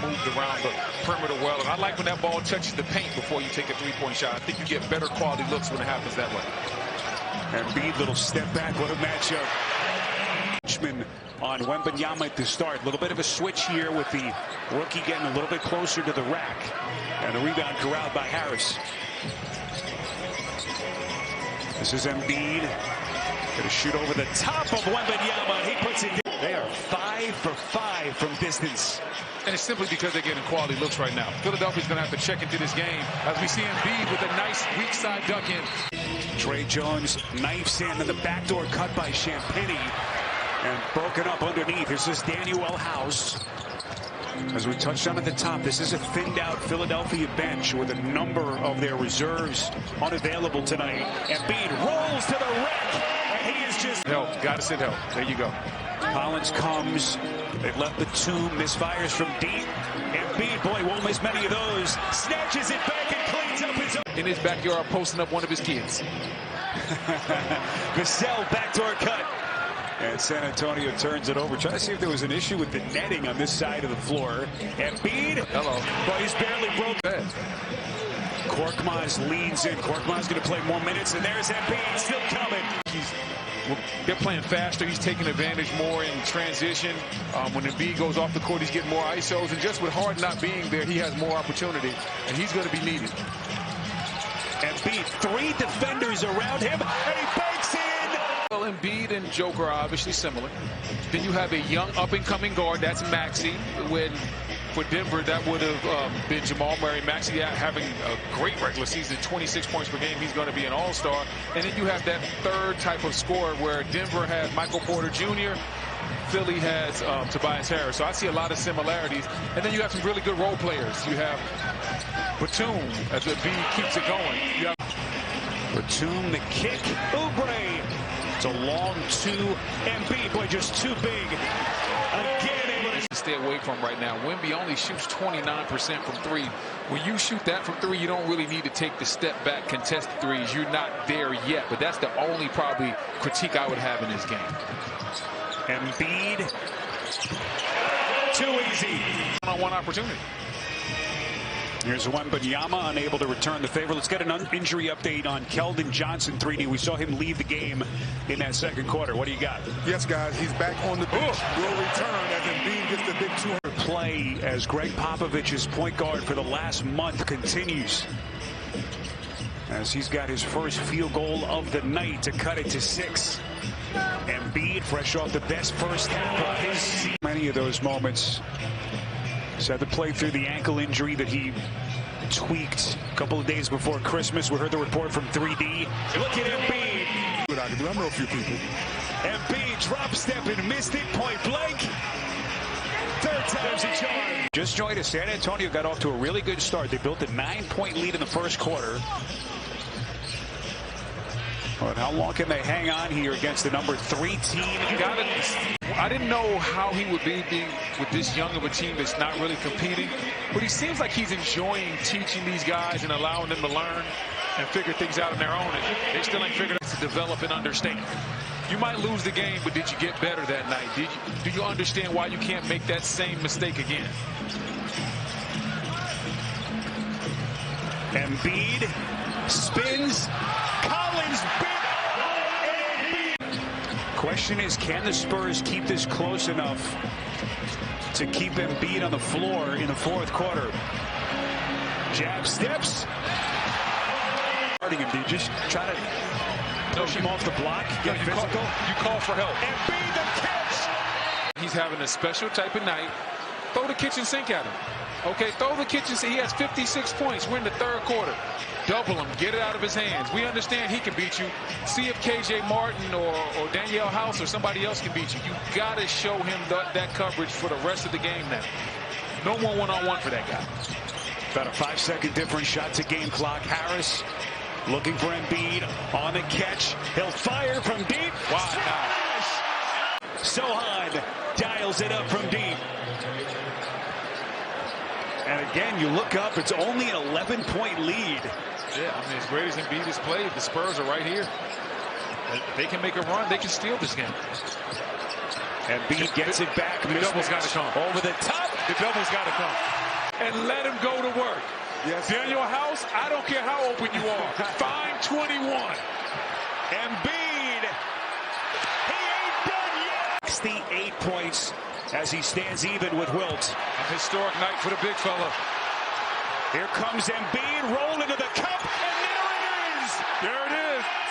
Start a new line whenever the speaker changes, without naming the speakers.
moved around the perimeter well. And I like when that ball touches the paint before you take a three-point shot. I think you get better quality looks when it happens that way.
Embiid, little step back. What a matchup. On Wembanyama at the start. A little bit of a switch here with the rookie getting a little bit closer to the rack. And a rebound corralled by Harris. This is Embiid. Going to shoot over the top of Wembanyama. He puts it down. They are 5 for 5 from distance.
And it's simply because they're getting quality looks right now. Philadelphia's going to have to check into this game as we see Embiid with a nice weak side duck in.
Trey Jones knifes in the backdoor cut by Champagny. And broken up underneath. This is Daniel House. As we touched on at the top, this is a thinned out Philadelphia bench with a number of their reserves unavailable tonight. Embiid rolls to the rack, and he is just...
Help, gotta send help. There you go.
Collins comes. They've left the tomb, misfires from deep. Embiid, boy, won't miss many of those. Snatches it back and cleans up his own.
In his backyard, posting up one of his kids.
Vassell, backdoor cut. And San Antonio turns it over. Trying to see if there was an issue with the netting on this side of the floor. Embiid.
Hello.
But he's barely broke that. Korkmaz leans in. Korkmaz going to play more minutes. And there's Embiid still coming.
They're playing faster. He's taking advantage more in transition. When Embiid goes off the court, he's getting more ISOs. And just with Harden not being there, he has more opportunity. And he's going to be needed.
Embiid, 3 defenders around him. And he banks in.
Well, Embiid and Joker are obviously similar. Then you have a young up-and-coming guard. That's Maxey. When for Denver, that would have been Jamal Murray. Maxey having a great regular season, 26 points per game. He's going to be an all-star. And then you have that third type of scorer where Denver had Michael Porter Jr., Philly has Tobias Harris. So I see a lot of similarities. And then you have some really good role players. You have Batum as Embiid keeps it going. You have
Batum, the kick. Oubre. It's a long 2. Embiid, boy, just too big. Again, able
to stay away from right now. Wemby only shoots 29% from 3. When you shoot that from 3, you don't really need to take the step back contested threes. You're not there yet, but that's the only probably critique I would have in this game.
Embiid, too easy.
One-on-one opportunity.
Here's Wembanyama unable to return the favor. Let's get an injury update on Keldon Johnson, 3D. We saw him leave the game in that second quarter. What do you got?
Yes, guys, he's back on the bench. Will return as Embiid gets the big 200.
Play as Greg Popovich's point guard for the last month continues. As he's got his first field goal of the night to cut it to 6. Embiid, fresh off the best first half of his season. Many of those moments. He's had to play through the ankle injury that he tweaked a couple of days before Christmas. We heard the report from 3D. Look at Embiid.
I know a few people.
Embiid drop step and missed it point blank. Third time's a charm. Just joined us. San Antonio got off to a really good start. They built a 9-point lead in the first quarter. But how long can they hang on here against the number 3 team?
I didn't know how he would be with this young of a team that's not really competing. But he seems like he's enjoying teaching these guys and allowing them to learn and figure things out on their own. And they still ain't figured out to develop and understand. You might lose the game, but did you get better that night? Do you understand why you can't make that same mistake again?
Embiid spins. Collins bit. Question is, can the Spurs keep this close enough to keep Embiid on the floor in the fourth quarter? Jab steps. Starting Embiid, just try to push him off the block, get physical.
You call for help.
Embiid the catch.
He's having a special type of night. Throw the kitchen sink at him. Okay, throw the kitchen sink. He has 56 points. We're in the third quarter. Double him. Get it out of his hands. We understand he can beat you. See if KJ Martin or Danielle House or somebody else can beat you. You got to show him that coverage for the rest of the game now. No more one-on-one for that guy.
About a 5-second difference. Shot to game clock. Harris looking for Embiid on the catch. He'll fire from deep.
Wow.
Sohan dials it up from deep. And again, you look up, it's only an 11-point lead.
Yeah, I mean, as great as Embiid has played, the Spurs are right here. They can make a run. They can steal this game.
Embiid gets it back.
The double's got to come.
Over the top.
The double's got to come. And let him go to work.
Yes.
Daniel House, I don't care how open you are. Find 21.
Embiid. He ain't done yet. 68 points as he stands even with Wilt.
A historic night for the big fella.
Here comes Embiid, rolling to the cup, and there it is.
There it is.